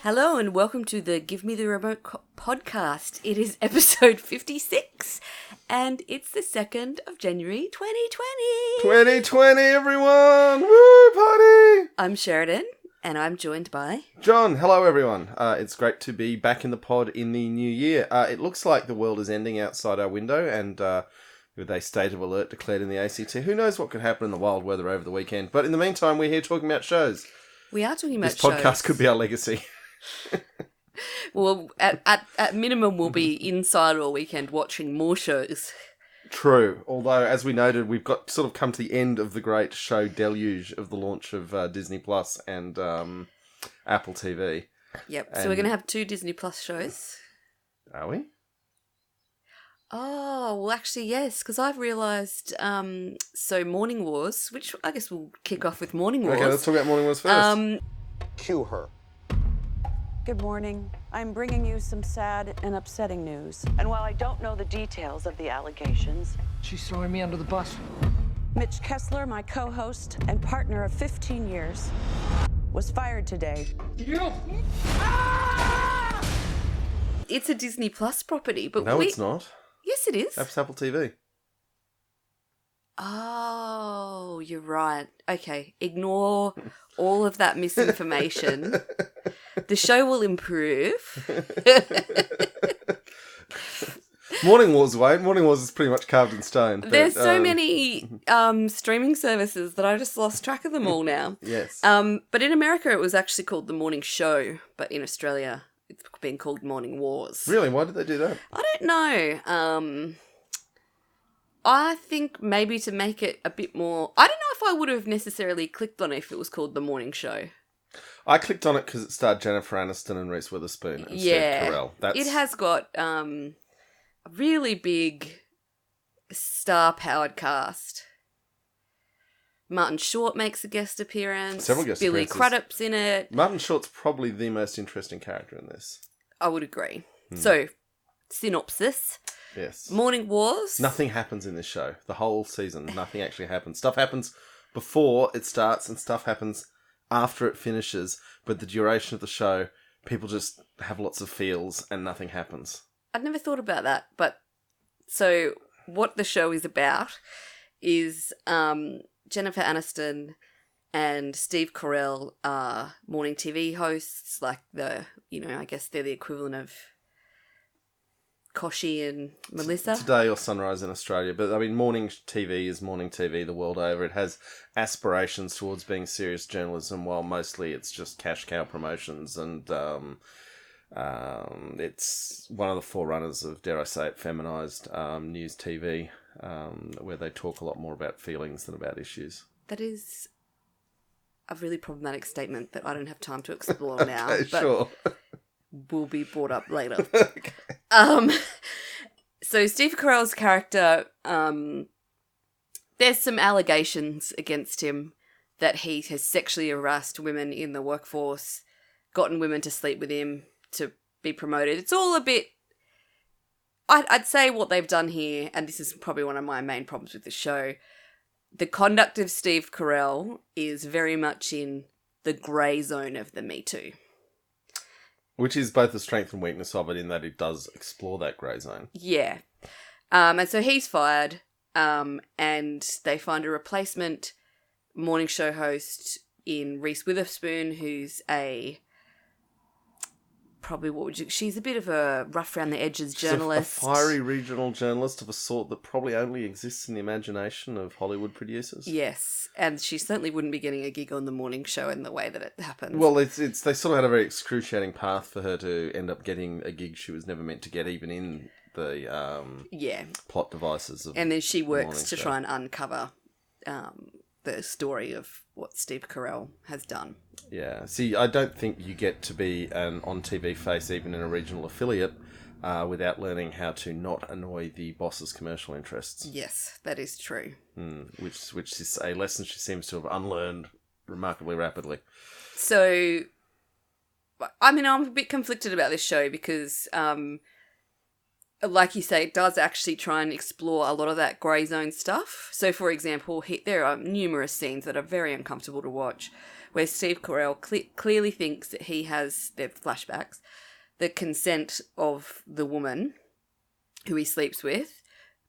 Hello and welcome to the Give Me the Remote podcast. It is episode 56 and it's the 2nd of January 2020. 2020, everyone! Woo, party! I'm Sheridan and I'm joined by... John. Hello, everyone. It's great to be back in the pod in the new year. It looks like the world is ending outside our window and with a state of alert declared in the ACT. Who knows what could happen in the wild weather over the weekend. But in the meantime, we're here talking about shows. We are talking about this podcast could be our legacy. Well, at minimum, we'll be inside all weekend watching more shows. True. Although, as we noted, we've got sort of come to the end of the great show deluge of the launch of Disney Plus and Apple TV. Yep. So we're going to have 2 Disney Plus shows. Are we? Oh, well, actually, yes, because I've realised, so Morning Wars, which I guess we'll kick off with Morning Wars. Okay, let's talk about Morning Wars first. Cue her. Good morning. I'm bringing you some sad and upsetting news. And while I don't know the details of the allegations, She's throwing me under the bus. Mitch Kessler, my co-host and partner of 15 years, was fired today. It's a Disney Plus property, but No, it's not. Yes, it is. That's Apple TV. Oh, you're right. Okay, ignore all of that misinformation. The show will improve. Morning Wars, Wayne. Morning Wars is pretty much carved in stone. There's so many streaming services that I just lost track of them all now. Yes. But in America, it was actually called The Morning Show, but in Australia, it's been called Morning Wars. Really? Why did they do that? I don't know. I think maybe to make it a bit more... I don't know if I would have necessarily clicked on it if it was called The Morning Show. I clicked on it because it starred Jennifer Aniston and Reese Witherspoon and Steve Carell. It has got a really big star-powered cast. Martin Short makes a guest appearance. Several guest Billy appearances. Crudup's in it. Martin Short's probably the most interesting character in this. I would agree. So, synopsis. Yes. Morning Wars. Nothing happens in this show. The whole season, nothing actually happens. Stuff happens before it starts and stuff happens after it finishes. But the duration of the show, people just have lots of feels and nothing happens. I'd never thought about that. But, so, what the show is about is Jennifer Aniston and Steve Carell are morning TV hosts, like I guess they're the equivalent of Koshi and Melissa. Today or Sunrise in Australia. But, I mean, morning TV is morning TV the world over. It has aspirations towards being serious journalism, while mostly it's just cash cow promotions. And it's one of the forerunners of, dare I say it, feminised news TV, where they talk a lot more about feelings than about issues. That is a really problematic statement that I don't have time to explore now. Okay, but sure. will be brought up later. Okay. So Steve Carell's character, there's some allegations against him that he has sexually harassed women in the workforce, gotten women to sleep with him to be promoted. It's all a bit... I'd say what they've done here, and this is probably one of my main problems with the show, the conduct of Steve Carell is very much in the grey zone of the Me Too. Which is both the strength and weakness of it, in that it does explore that grey zone. Yeah. And so he's fired, and they find a replacement morning show host in Reese Witherspoon, who's she's a bit of a rough around the edges journalist. She's a fiery regional journalist of a sort that probably only exists in the imagination of Hollywood producers. Yes, and she certainly wouldn't be getting a gig on the morning show in the way that it happens. Well, they sort of had a very excruciating path for her to end up getting a gig she was never meant to get, even in the plot devices of. And then she works to show. try and uncover the story of what Steve Carell has done. Yeah. See, I don't think you get to be an on-TV face, even in a regional affiliate, without learning how to not annoy the boss's commercial interests. Yes, that is true. Which is a lesson she seems to have unlearned remarkably rapidly. So, I mean, I'm a bit conflicted about this show because like you say, it does actually try and explore a lot of that grey zone stuff. So, for example, there are numerous scenes that are very uncomfortable to watch where Steve Carell clearly thinks that he has, they're flashbacks, the consent of the woman who he sleeps with,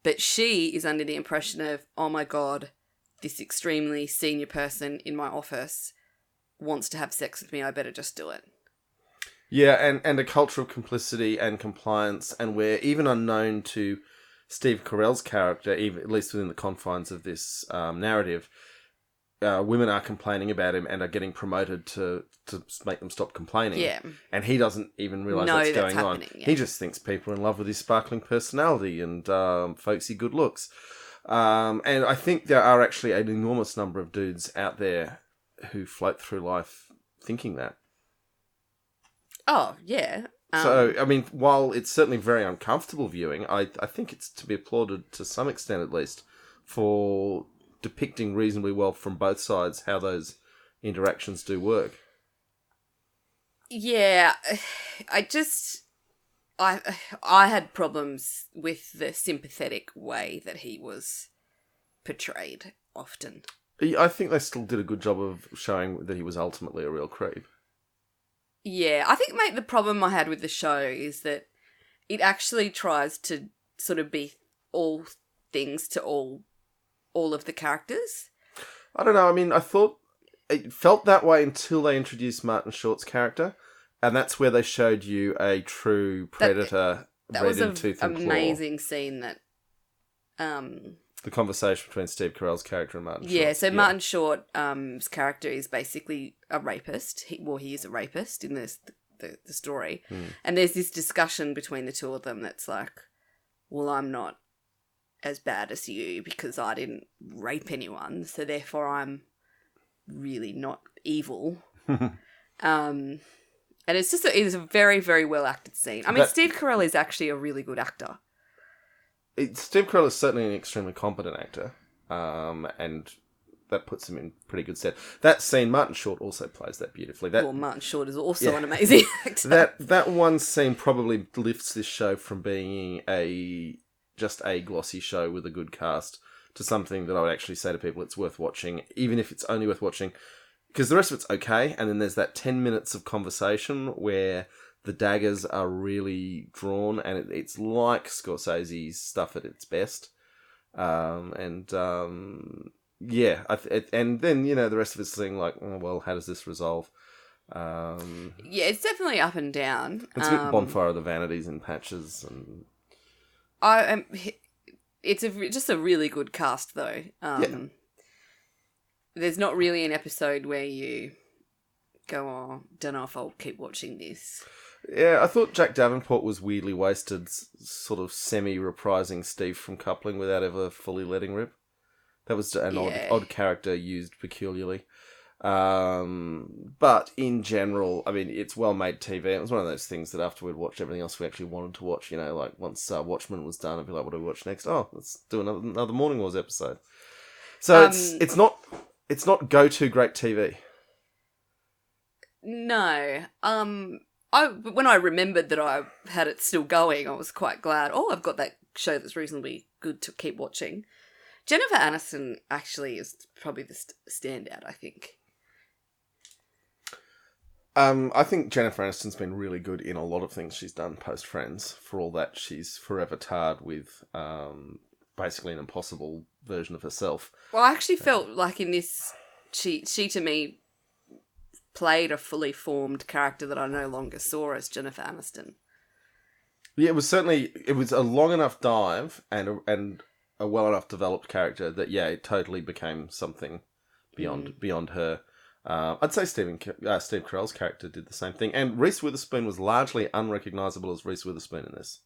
but she is under the impression of, oh my God, this extremely senior person in my office wants to have sex with me, I better just do it. Yeah, and a culture of complicity and compliance, and where even unknown to Steve Carell's character, even, at least within the confines of this narrative, women are complaining about him and are getting promoted to make them stop complaining. Yeah. And he doesn't even realise that's going on. Yeah. He just thinks people are in love with his sparkling personality and folksy good looks. And I think there are actually an enormous number of dudes out there who float through life thinking that. Oh, yeah. So, I mean, while it's certainly very uncomfortable viewing, I think it's to be applauded to some extent at least for depicting reasonably well from both sides how those interactions do work. Yeah, I had problems with the sympathetic way that he was portrayed often. I think they still did a good job of showing that he was ultimately a real creep. Yeah, I think, mate, the problem I had with the show is that it actually tries to sort of be all things to all of the characters. I don't know, I mean, I thought it felt that way until they introduced Martin Short's character, and that's where they showed you a true predator red in tooth and claw. That was an amazing scene that... the conversation between Steve Carell's character and Martin Short. Yeah, so Martin Short's character is basically a rapist. He is a rapist in the story. And there's this discussion between the two of them that's like, well, I'm not as bad as you because I didn't rape anyone, so therefore I'm really not evil. And it's just it's a very, very well acted scene. I mean, Steve Carell is actually a really good actor. Steve Carell is certainly an extremely competent actor, and that puts him in pretty good stead. That scene, Martin Short also plays that beautifully. Martin Short is also an amazing actor. That one scene probably lifts this show from being just a glossy show with a good cast to something that I would actually say to people it's worth watching, even if it's only worth watching, because the rest of it's okay, and then there's that 10 minutes of conversation where the daggers are really drawn, and it's like Scorsese's stuff at its best. And then, the rest of it's saying like, oh, well, how does this resolve? Yeah, it's definitely up and down. It's a bit Bonfire of the Vanities in patches. And it's just a really good cast, though. There's not really an episode where you go, oh, don't know if I'll keep watching this. Yeah, I thought Jack Davenport was weirdly wasted, sort of semi-reprising Steve from Coupling without ever fully letting rip. That was an odd character used peculiarly. But in general, I mean, it's well-made TV. It was one of those things that after we'd watched everything else we actually wanted to watch, like once Watchmen was done, I'd be like, what do we watch next? Oh, let's do another Morning Wars episode. So it's not go-to great TV. No. When I remembered that I had it still going, I was quite glad. Oh, I've got that show that's reasonably good to keep watching. Jennifer Aniston actually is probably the standout, I think. I think Jennifer Aniston's been really good in a lot of things she's done post-Friends. For all that, she's forever tarred with basically an impossible version of herself. Well, I actually felt like in this, she to me played a fully formed character that I no longer saw as Jennifer Aniston. Yeah, it was a long enough dive and a well enough developed character that it totally became something beyond her. I'd say Steve Carell's character did the same thing, and Reese Witherspoon was largely unrecognisable as Reese Witherspoon in this.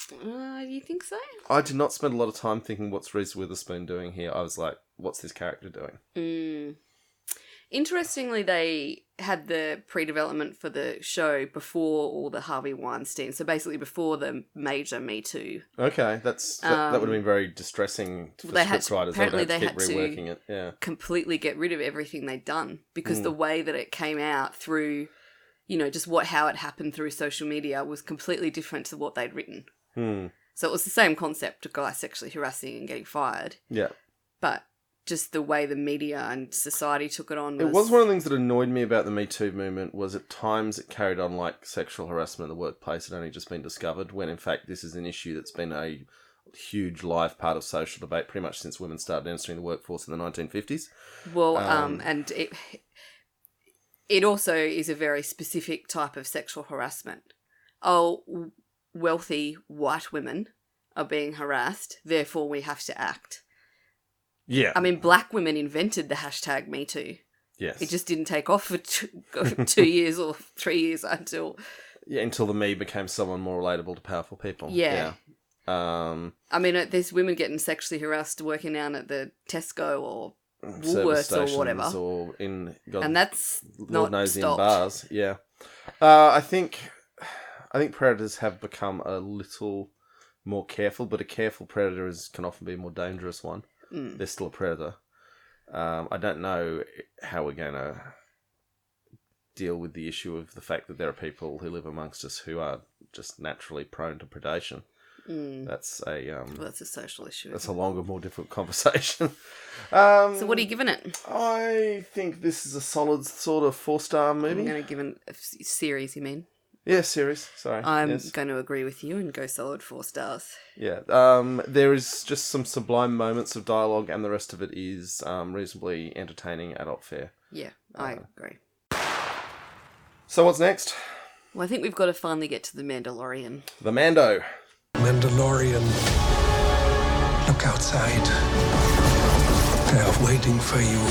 Do you think so? I did not spend a lot of time thinking, what's Reese Witherspoon doing here? I was like, what's this character doing? Interestingly, they had the pre-development for the show before all the Harvey Weinstein, so basically before the major Me Too. Okay, that would have been very distressing for scriptwriters. Apparently they had reworking it. Yeah, completely get rid of everything they'd done because the way that it came out through, just how it happened through social media was completely different to what they'd written. So it was the same concept, a guy sexually harassing and getting fired, Yeah. but just the way the media and society took it on was... It was one of the things that annoyed me about the Me Too movement was at times it carried on like sexual harassment in the workplace had only just been discovered, when in fact this is an issue that's been a huge live part of social debate pretty much since women started entering the workforce in the 1950s. Well, and it also is a very specific type of sexual harassment. Oh, wealthy white women are being harassed, therefore we have to act. Yeah. I mean, black women invented the hashtag #MeToo. Yes. It just didn't take off for 2 years or 3 years until... Yeah, until the me became someone more relatable to powerful people. Yeah. I mean, there's women getting sexually harassed working down at the Tesco or service Woolworths or stations whatever. or in And that's Lord not knows in stopped. bars. Yeah. I think predators have become a little more careful, but a careful predator can often be a more dangerous one. They're still a predator. I don't know how we're going to deal with the issue of the fact that there are people who live amongst us who are just naturally prone to predation. That's a Well, that's a social issue. that's a longer, more difficult conversation. So what are you giving it? I think this is a solid sort of 4-star movie. I'm going to give it a series, you mean? Yeah, series. Sorry. I'm Yes. going to agree with you and go solid 4 stars. Yeah. There is just some sublime moments of dialogue, and the rest of it is reasonably entertaining adult fare. Yeah, I agree. So what's next? Well, I think we've got to finally get to the Mandalorian. The Mando. Mandalorian, look outside. They are waiting for you.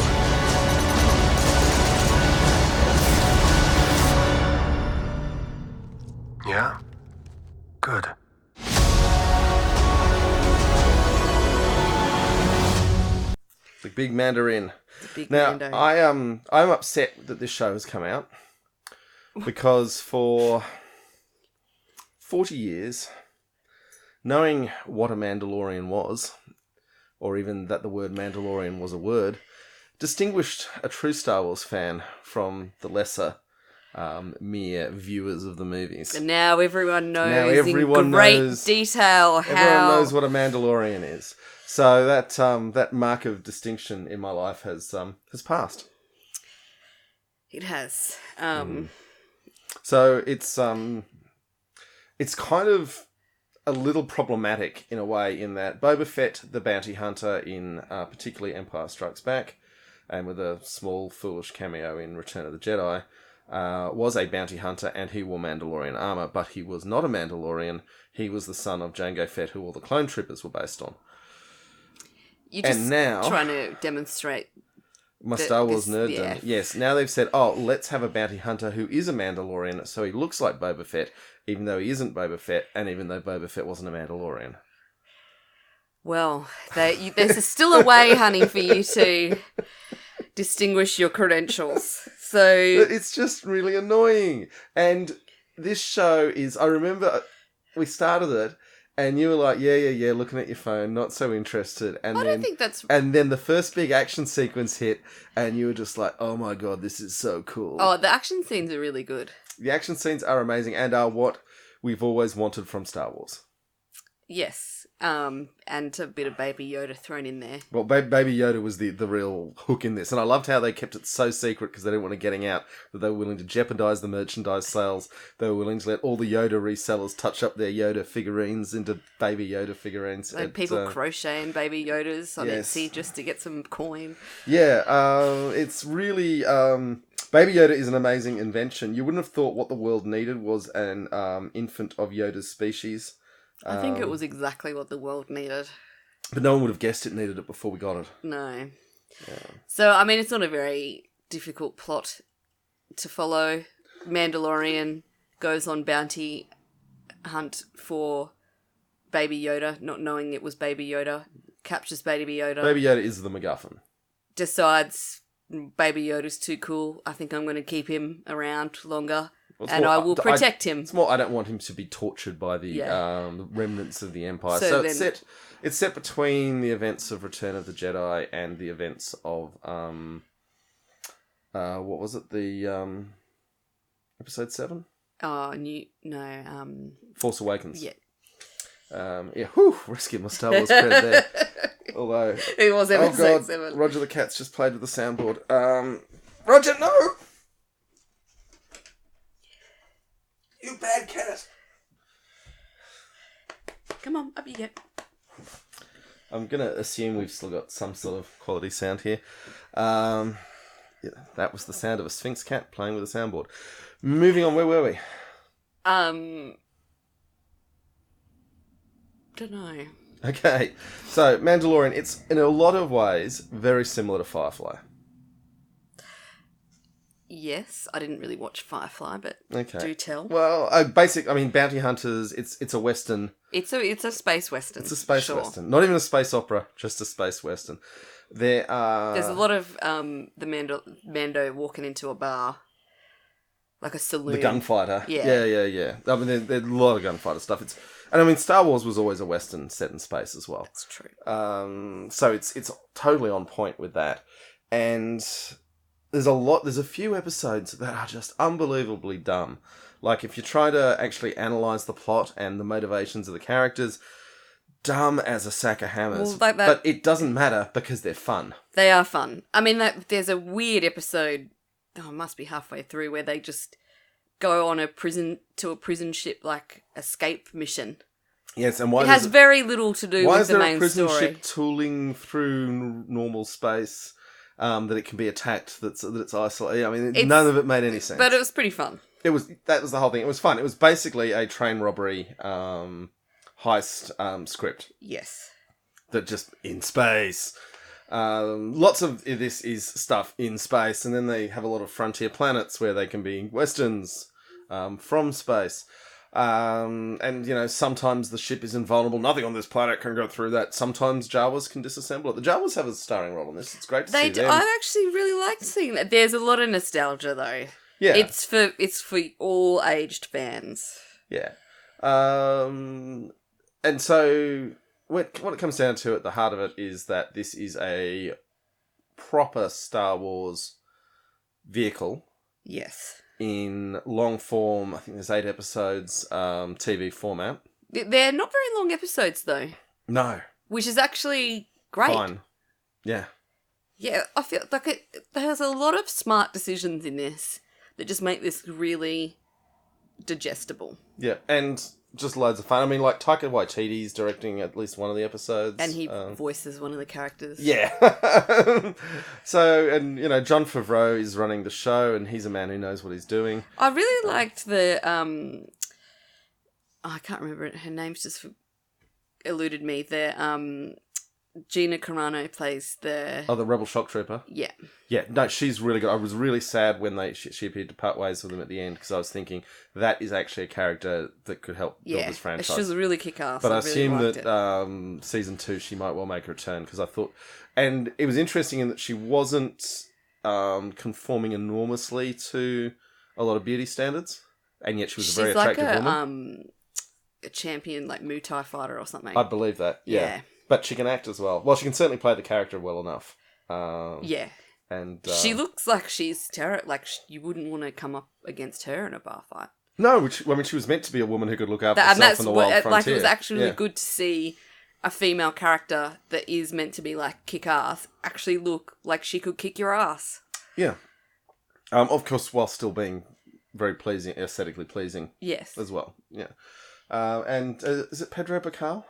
Yeah? Good. The big Mandarin. The big Now, Mando. I'm upset that this show has come out because for 40 years, knowing what a Mandalorian was, or even that the word Mandalorian was a word, distinguished a true Star Wars fan from the lesser mere viewers of the movies. And now everyone knows Now everyone in great knows- detail how... Everyone knows what a Mandalorian is. So that mark of distinction in my life has passed. It has. So it's kind of a little problematic in a way in that Boba Fett, the bounty hunter in particularly Empire Strikes Back, and with a small foolish cameo in Return of the Jedi, was a bounty hunter and he wore Mandalorian armor, but he was not a Mandalorian. He was the son of Jango Fett, who all the clone troopers were based on. You're just And now- trying to demonstrate... My That Star Wars this- nerddom. yeah. Yes, now they've said, oh, let's have a bounty hunter who is a Mandalorian, so he looks like Boba Fett, even though he isn't Boba Fett, and even though Boba Fett wasn't a Mandalorian. Well, there's still a way, honey, for you to distinguish your credentials. So... It's just really annoying. And this show is, I remember we started it, and you were like, yeah, looking at your phone, not so interested. And I don't think that's... And then the first big action sequence hit, and you were just like, oh my god, this is so cool. Oh, the action scenes are really good. The action scenes are amazing and are what we've always wanted from Star Wars. Yes. And a bit of Baby Yoda thrown in there. Well, Baby Yoda was the real hook in this. And I loved how they kept it so secret because they didn't want it getting out, that they were willing to jeopardize the merchandise sales. They were willing to let all the Yoda resellers touch up their Yoda figurines into Baby Yoda figurines. Like people crocheting Baby Yodas on yes. Etsy just to get some coin. Yeah, it's really... Baby Yoda is an amazing invention. You wouldn't have thought what the world needed was an infant of Yoda's species. I think it was exactly what the world needed. But no one would have guessed it needed it before we got it. No. Yeah. So, I mean, it's not a very difficult plot to follow. Mandalorian goes on bounty hunt for Baby Yoda, not knowing it was Baby Yoda, captures Baby Yoda. Baby Yoda is the MacGuffin. Decides Baby Yoda's too cool. I think I'm going to keep him around longer. Well, and I will protect him. It's more, I don't want him to be tortured by the Yeah. remnants of the Empire. So So then- it's set between the events of Return of the Jedi and the events of what was it? The Episode 7? Oh, Force Awakens. yeah. Risking my Star Wars cred there. Although, It was episode 7. Roger the cat's just played with the soundboard. Roger, no! You bad cat! Come on, up you get. I'm going to assume we've still got some sort of quality sound here. Yeah, that was the sound of a Sphinx cat playing with a soundboard. Moving on, where were we? Don't know. Okay, so Mandalorian, it's in a lot of ways very similar to Firefly. Yes, I didn't really watch Firefly, but Okay. do tell. Well, bounty hunters, it's a Western. It's a space western. It's a space sure. Western. Not even a space opera, just a space Western. There's a lot of the Mando walking into a bar, like a saloon. the gunfighter. Yeah. Yeah. I mean, there's a lot of gunfighter stuff. Star Wars was always a Western set in space as well. That's true. So it's totally on point with that. And there's a few episodes that are just unbelievably dumb. Like, if you try to actually analyse the plot and the motivations of the characters, dumb as a sack of hammers. Well, like that- But it doesn't matter because they're fun. They are fun. I mean, there's a weird episode, it must be halfway through, where they just go on a prison ship, like, escape mission. Yes, and why It has very little to do with the main Why is there a prison story. ship tooling through normal space that it can be attacked, that it's isolated? I mean, none of it made any sense. But it was pretty fun. That was the whole thing. It was fun. It was basically a train robbery heist script Yes. that just in space. Lots of this is stuff in space, and then they have a lot of frontier planets where they can be westerns from space. And, sometimes the ship is invulnerable. Nothing on this planet can go through that. Sometimes Jawas can disassemble it. The Jawas have a starring role in this. It's great to see them. I actually really liked seeing that. There's a lot of nostalgia, though. Yeah. It's for all aged fans. Yeah. And so what it comes down to at the heart of it is that this is a proper Star Wars vehicle Yes. in long form. I think there's 8 episodes, TV format. They're not very long episodes, though, No. which is actually great. Fine. Yeah. Yeah, I feel like there's a lot of smart decisions in this that just make this really digestible. Yeah. And just loads of fun. I mean, like, Taika Waititi's directing at least one of the episodes. And he voices one of the characters. Yeah. So, and, Jon Favreau is running the show, and he's a man who knows what he's doing. I really liked the, I can't remember it. Her name's just eluded me. The, Gina Carano plays the... Oh, the Rebel Shock Trooper? Yeah. Yeah, no, she's really good. I was really sad when she appeared to part ways with them at the end, because I was thinking that is actually a character that could help build this franchise. She was really kick-ass. But I really assume liked that it. season 2 she might well make a return, because I thought... And it was interesting in that she wasn't conforming enormously to a lot of beauty standards, and yet she was a very attractive woman. A champion, like Muay Thai fighter or something. I believe that, yeah. But she can act as well. Well, she can certainly play the character well enough. Yeah. And she looks like she's you wouldn't want to come up against her in a bar fight. No, she was meant to be a woman who could look after herself in the wild frontier. Like, it was actually really good to see a female character that is meant to be like kick-ass actually look like she could kick your ass. Yeah. Of course, while still being very pleasing, aesthetically pleasing. Yes. As well. Yeah. And is it Pedro Pascal?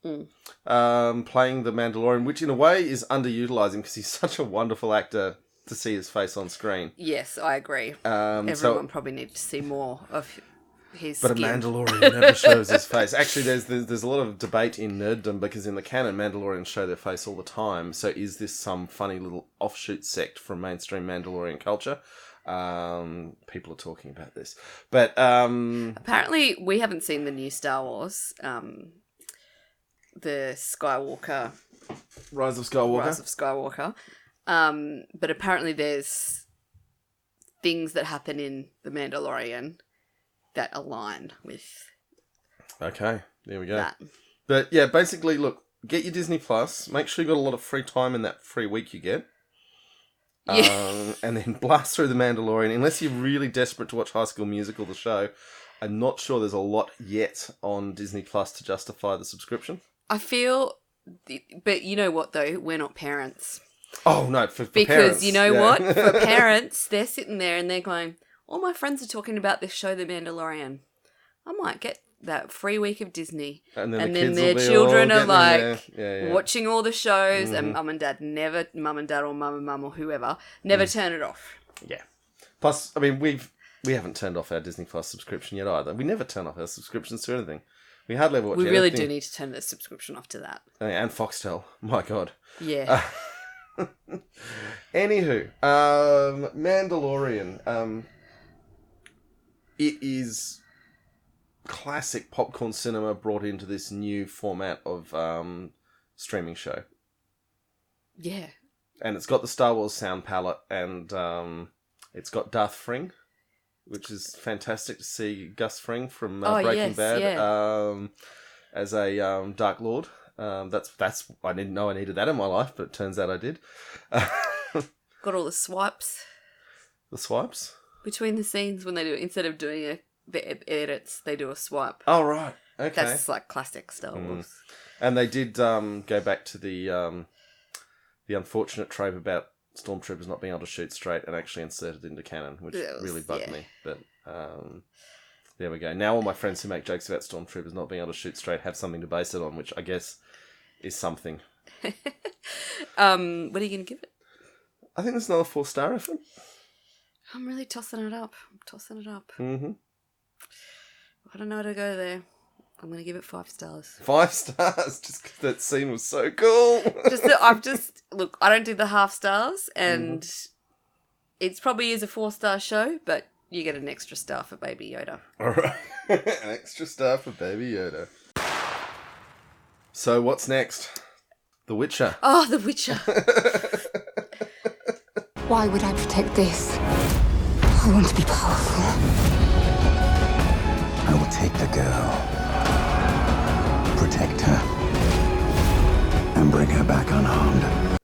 Mm. Playing the Mandalorian, which in a way is underutilizing because he's such a wonderful actor to see his face on screen. Yes, I agree. Everyone probably needs to see more of his skin. But a Mandalorian never shows his face. Actually, there's a lot of debate in nerddom because in the canon, Mandalorians show their face all the time. So is this some funny little offshoot sect from mainstream Mandalorian culture? People are talking about this. But apparently we haven't seen the new Star Wars. The Skywalker... Rise of Skywalker. But apparently there's things that happen in The Mandalorian that align with Okay, there we go. that. But yeah, basically, look, get your Disney Plus. Make sure you got a lot of free time in that free week you get. Yeah. And then blast through The Mandalorian. Unless you're really desperate to watch High School Musical, the show, I'm not sure there's a lot yet on Disney Plus to justify the subscription. I feel, but you know what though? We're not parents. Oh, no, for Because parents. you know yeah. what? For parents, they're sitting there and they're going, all my friends are talking about this show, The Mandalorian. I might get that free week of Disney. And then, and the then kids their will be children all are getting in like there. Yeah. watching all the shows and mum and dad or mum or whoever, never turn it off. Yeah. Plus, I mean, we haven't turned off our Disney Plus subscription yet either. We never turn off our subscriptions to anything. We hardly ever watch We anything. really do need to turn the subscription off to that. Oh, yeah, and Foxtel. My God. Yeah. Anywho, Mandalorian. It is classic popcorn cinema brought into this new format of streaming show. Yeah. And it's got the Star Wars sound palette, and it's got Darth Fring, which is fantastic to see Gus Fring from Breaking Bad as a Dark Lord. That's I didn't know I needed that in my life, but it turns out I did. Got all the swipes The swipes? between the scenes when they do it. Instead of doing the edits, they do a swipe. Oh, right. Okay. That's like classic Star Wars. And they did go back to the unfortunate trope about stormtroopers not being able to shoot straight and actually insert it into canon, which really bugged me. But there we go. Now all my friends who make jokes about stormtroopers not being able to shoot straight have something to base it on, which I guess is something. What are you going to give it? I think there's another 4-star effort. I'm really tossing it up. Mm-hmm. I don't know how to go there. I'm going to give it 5 stars. 5 stars, just 'cause that scene was so cool. Look, I don't do the half stars, and it's probably is a 4-star show, but you get an extra star for Baby Yoda. All right. An extra star for Baby Yoda. So what's next? The Witcher. Oh, The Witcher. Why would I protect this? I want to be powerful. I will take the girl, protect her, and bring her back unharmed.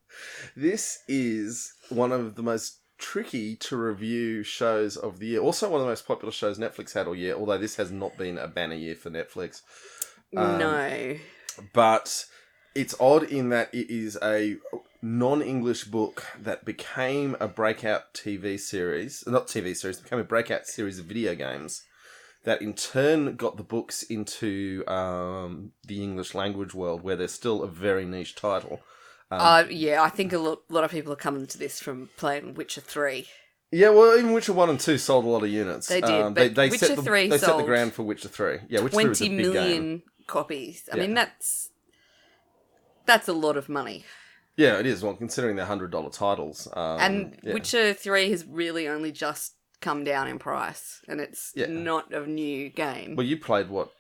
This is one of the most tricky to review shows of the year. Also one of the most popular shows Netflix had all year, although this has not been a banner year for Netflix. No. But it's odd in that it is a non-English book that became a breakout TV series. Not TV series, became a breakout series of video games that in turn got the books into the English language world, where they're still a very niche title. Yeah, I think a lot of people are coming to this from playing Witcher 3. Yeah, well, even Witcher 1 and 2 sold a lot of units. They did, but they Witcher 3 they set the sold ground for Witcher 3. Yeah, Witcher 3 was a 20 big million game. copies. I Yeah. mean, that's a lot of money. Yeah, it is. Well, considering they're $100 titles. And yeah. Witcher 3 has really only just come down in price, and it's Yeah. not a new game. Well, you played, what,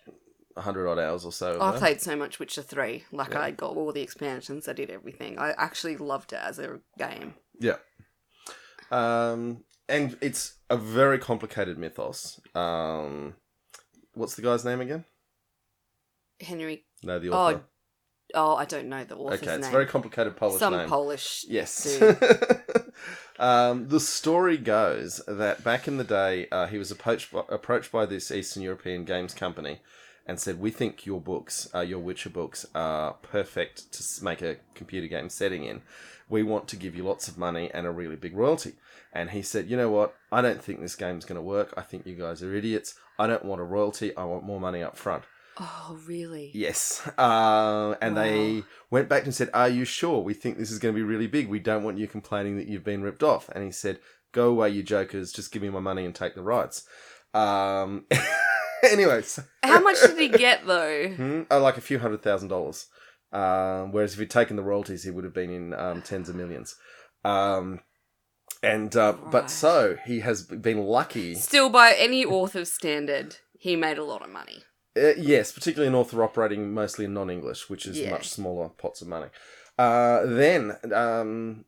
100 odd hours or so? I played so much Witcher 3. Like, I got all the expansions, I did everything. I actually loved it as a game. Yeah. And it's a very complicated mythos. What's the guy's name again? Henry... No, the author. Oh, I don't know the author's Okay, it's name. a very complicated Polish Some name. Polish Yes. dude. The story goes that back in the day, he was approached by this Eastern European games company and said, "We think your books, your Witcher books, are perfect to make a computer game setting in. We want to give you lots of money and a really big royalty." And he said, "You know what? I don't think this game's going to work. I think you guys are idiots. I don't want a royalty. I want more money up front." Oh, really? Yes. And they went back and said, "Are you sure? We think this is going to be really big. We don't want you complaining that you've been ripped off." And he said, "Go away, you jokers. Just give me my money and take the rights." Anyways. How much did he get, though? Like a few $100,000. Whereas if he'd taken the royalties, he would have been in tens of millions. But so he has been lucky. Still, by any author's standard, he made a lot of money. Yes, particularly an author operating mostly in non-English, which is much smaller pots of money. Then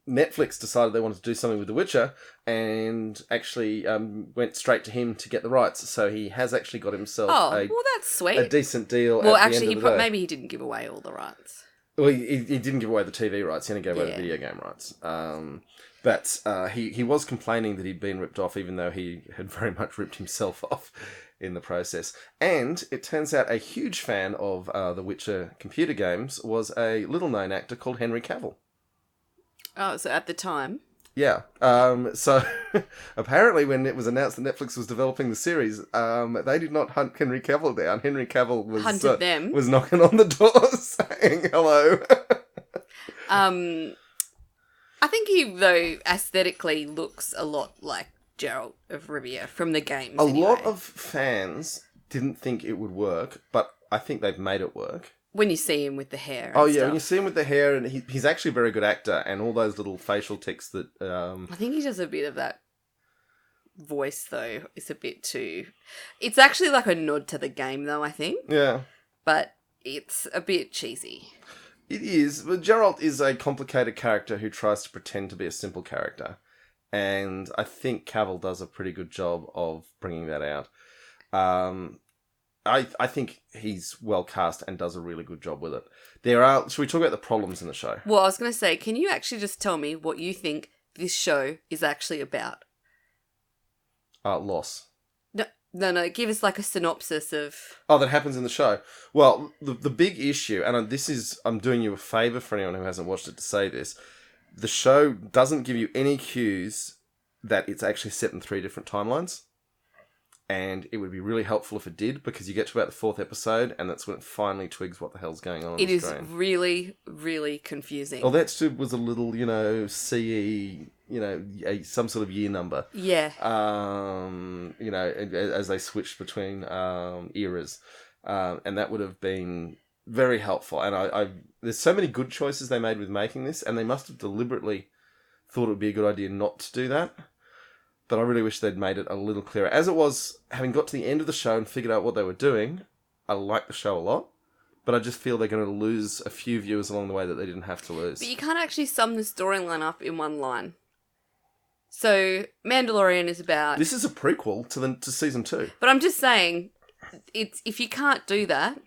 Netflix decided they wanted to do something with The Witcher and actually went straight to him to get the rights. So he has actually got himself Well, that's sweet. a decent deal Well, at actually, the end of the day. maybe he didn't give away all the rights. Well, he didn't give away the TV rights. He only gave away the video game rights. But he was complaining that he'd been ripped off, even though he had very much ripped himself off in the process. And it turns out a huge fan of the Witcher computer games was a little-known actor called Henry Cavill. Oh, so at the time? Yeah. So apparently when it was announced that Netflix was developing the series, they did not hunt Henry Cavill down. Henry Cavill was hunted them. Was knocking on the door saying hello. I think he, though, aesthetically looks a lot like Geralt of Rivia from the games. A lot of fans didn't think it would work, but I think they've made it work. When you see him with the hair. Oh, yeah, when you see him with the hair, and he's actually a very good actor, and all those little facial tics that... I think he does a bit of that voice, though. It's a bit too... It's actually like a nod to the game, though, I think. Yeah. But it's a bit cheesy. It is, but Geralt is a complicated character who tries to pretend to be a simple character. And I think Cavill does a pretty good job of bringing that out. I think he's well cast and does a really good job with it. Should we talk about the problems in the show? Well, I was going to say, can you actually just tell me what you think this show is actually about? Loss. No. Give us like a synopsis of... Oh, that happens in the show. Well, the big issue, and I'm doing you a favour for anyone who hasn't watched it to say this, the show doesn't give you any cues that it's actually set in 3 different timelines. And it would be really helpful if it did, because you get to about the 4th episode, and that's when it finally twigs what the hell's going on It the is screen. really, really confusing. Well, that was a little, CE, some sort of year number. Yeah. As they switched between eras. And that would have been very helpful. And there's so many good choices they made with making this, and they must have deliberately thought it would be a good idea not to do that. But I really wish they'd made it a little clearer. As it was, having got to the end of the show and figured out what they were doing, I like the show a lot. But I just feel they're going to lose a few viewers along the way that they didn't have to lose. But you can't actually sum the storyline up in one line. So, Mandalorian is about... This is a prequel to season 2. But I'm just saying, if you can't do that,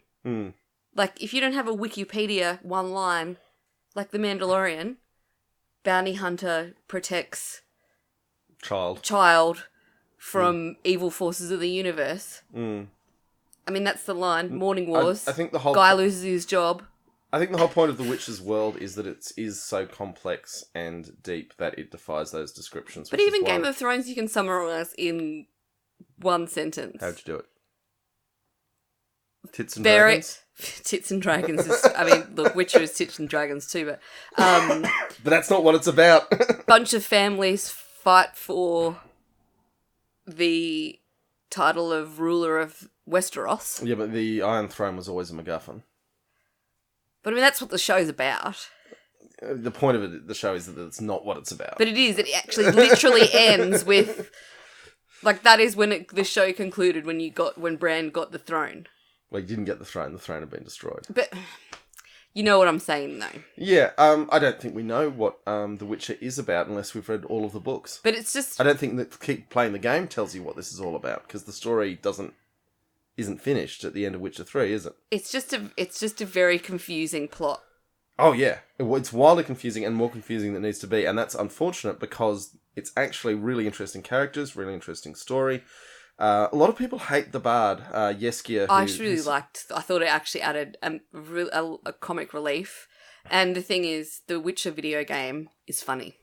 like, if you don't have a Wikipedia one line, like The Mandalorian, bounty hunter protects... Child from evil forces of the universe. I mean, that's the line. Morning Wars. I think the whole guy loses his job. I think the whole point of The Witcher's world is that it is so complex and deep that it defies those descriptions. But even Game of Thrones you can summarize in one sentence. How'd you do it? Tits and dragons? Tits and dragons is... I mean, look, Witcher is tits and dragons too, but... but that's not what it's about. Bunch of families fight for the title of ruler of Westeros. Yeah, but the Iron Throne was always a MacGuffin. But I mean, that's what the show's about. The point of the show is that it's not what it's about. But it is. It actually literally ends with... Like, that is when the show concluded, when Bran got the throne. Well, he didn't get the throne. The throne had been destroyed. But... You know what I'm saying, though. Yeah, I don't think we know what The Witcher is about unless we've read all of the books. But it's just... I don't think that keep playing the game tells you what this is all about, because the story isn't finished at the end of Witcher 3, is it? It's just a very confusing plot. Oh, yeah. It's wildly confusing and more confusing than it needs to be, and that's unfortunate because it's actually really interesting characters, really interesting story. A lot of people hate the bard, Yeskia. I actually I thought it actually added a comic relief. And the thing is, the Witcher video game is funny.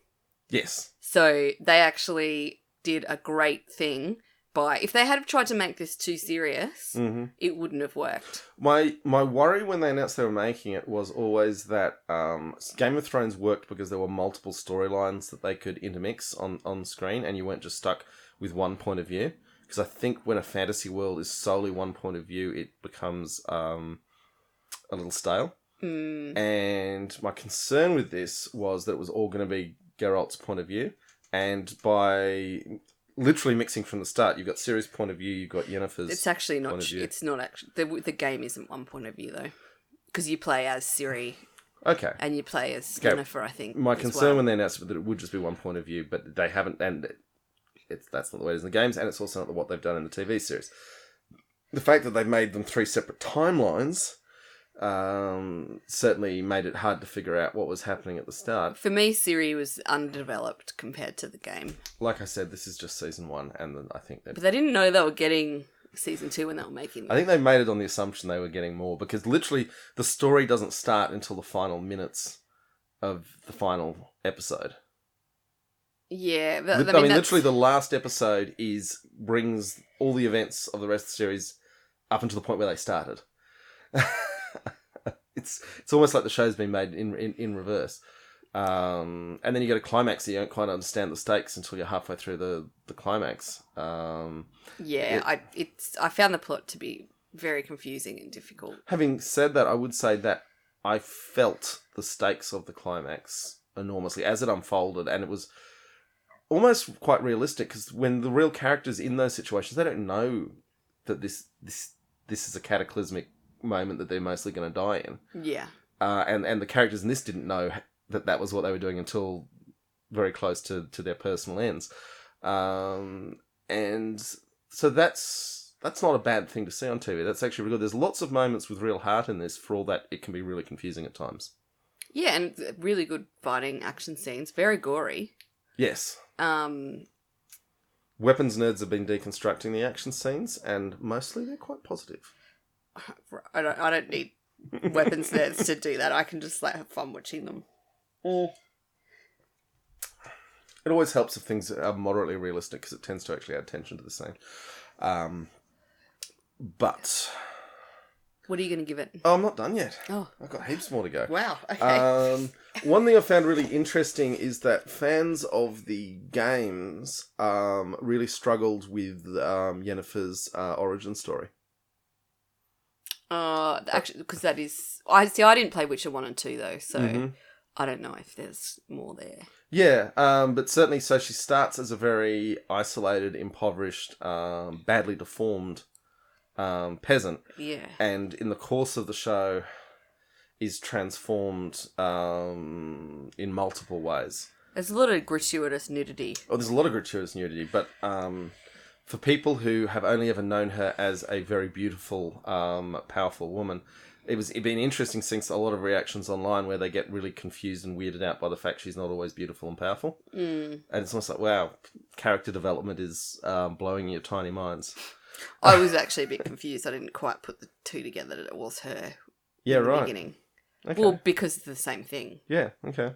Yes. So they actually did a great thing by... If they had tried to make this too serious, it wouldn't have worked. My worry when they announced they were making it was always that Game of Thrones worked because there were multiple storylines that they could intermix on screen, and you weren't just stuck with one point of view. Because I think when a fantasy world is solely one point of view, it becomes a little stale. And my concern with this was that it was all going to be Geralt's point of view. And by literally mixing from the start, you've got Ciri's point of view, you've got Yennefer's It's actually not... point of view. It's not actually... The game isn't one point of view, though. Because you play as Ciri. Okay. And you play as Yennefer, I think. My concern when they announced that it would just be one point of view, but they haven't... And that's not the way it is in the games, and it's also not what they've done in the TV series. The fact that they've made them 3 separate timelines certainly made it hard to figure out what was happening at the start. For me, Siri was undeveloped compared to the game. Like I said, this is just season 1, and then I think But they didn't know they were getting season 2 when they were making it. I think they made it on the assumption they were getting more, because literally the story doesn't start until the final minutes of the final episode. Yeah, but I mean literally the last episode brings all the events of the rest of the series up until the point where they started. It's almost like the show's been made in reverse. And then you get a climax that you don't quite understand the stakes until you're halfway through the climax. I found the plot to be very confusing and difficult. Having said that, I would say that I felt the stakes of the climax enormously as it unfolded, and it was almost quite realistic, because when the real characters in those situations, they don't know that this is a cataclysmic moment that they're mostly going to die in. Yeah. And the characters in this didn't know that was what they were doing until very close to their personal ends. And so that's not a bad thing to see on TV. That's actually really good. There's lots of moments with real heart in this, for all that it can be really confusing at times. Yeah, and really good fighting action scenes. Very gory. Yes. Um, Weapons nerds have been deconstructing the action scenes, and mostly they're quite positive. I don't need weapons nerds to do that. I can just have fun watching them. It always helps if things are moderately realistic, because it tends to actually add tension to the scene. But what are you going to give it? Oh, I'm not done yet. Oh, I've got heaps more to go. Wow. Okay. One thing I found really interesting is that fans of the games really struggled with Yennefer's origin story. Actually, because that is... I didn't play Witcher 1 and 2, though, so I don't know if there's more there. Yeah, but certainly, so she starts as a very isolated, impoverished, badly deformed peasant. Yeah. And in the course of the show is transformed in multiple ways. There's a lot of gratuitous nudity. Oh, there's a lot of gratuitous nudity, but for people who have only ever known her as a very beautiful, powerful woman, it'd been interesting seeing a lot of reactions online where they get really confused and weirded out by the fact she's not always beautiful and powerful. And it's almost like, wow, character development is blowing your tiny minds. I was actually a bit confused. I didn't quite put the two together that it was her in the beginning. Okay. Well, because it's the same thing. Yeah, okay.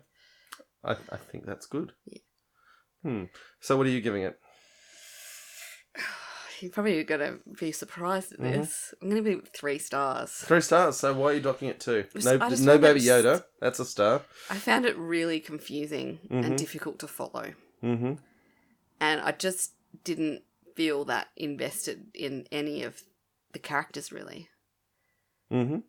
I think that's good. Yeah. So what are you giving it? You're probably going to be surprised at this. I'm going to be 3 stars. 3 stars. So why are you docking it 2? No found Baby Yoda. That's a star. I found it really confusing and difficult to follow. And I just didn't feel that invested in any of the characters, really. I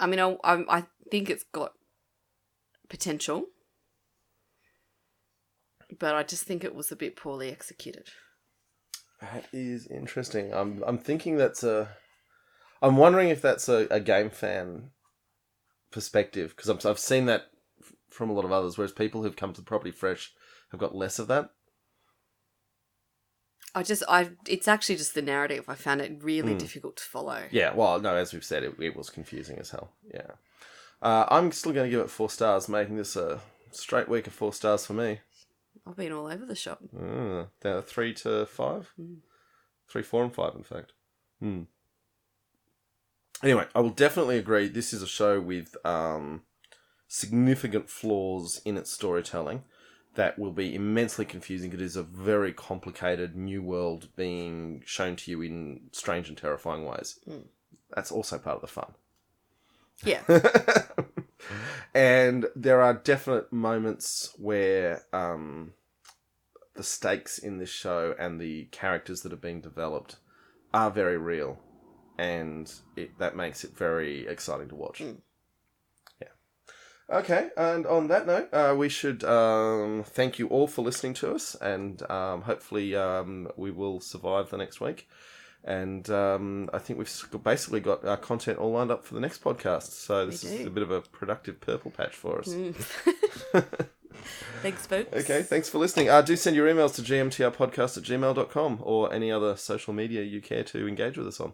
mean, I think it's got potential, but I just think it was a bit poorly executed. That is interesting. I'm thinking I'm wondering if that's a game fan perspective, because I've seen that from a lot of others, whereas people who've come to the property fresh have got less of that. It's actually just the narrative. I found it really difficult to follow. Yeah, well, no, as we've said, it was confusing as hell. Yeah. I'm still going to give it 4 stars, making this a straight week of 4 stars for me. I've been all over the shop. Down to 3 to 5? 3, 4, and 5, in fact. Anyway, I will definitely agree. This is a show with significant flaws in its storytelling that will be immensely confusing. It is a very complicated new world being shown to you in strange and terrifying ways. That's also part of the fun. Yeah. And there are definite moments where the stakes in this show and the characters that are being developed are very real. And that makes it very exciting to watch. Okay, and on that note, we should thank you all for listening to us, and hopefully we will survive the next week. And I think we've basically got our content all lined up for the next podcast, so this is a bit of a productive purple patch for us. Thanks, folks. Okay, thanks for listening. Do send your emails to gmtrpodcast@gmail.com or any other social media you care to engage with us on.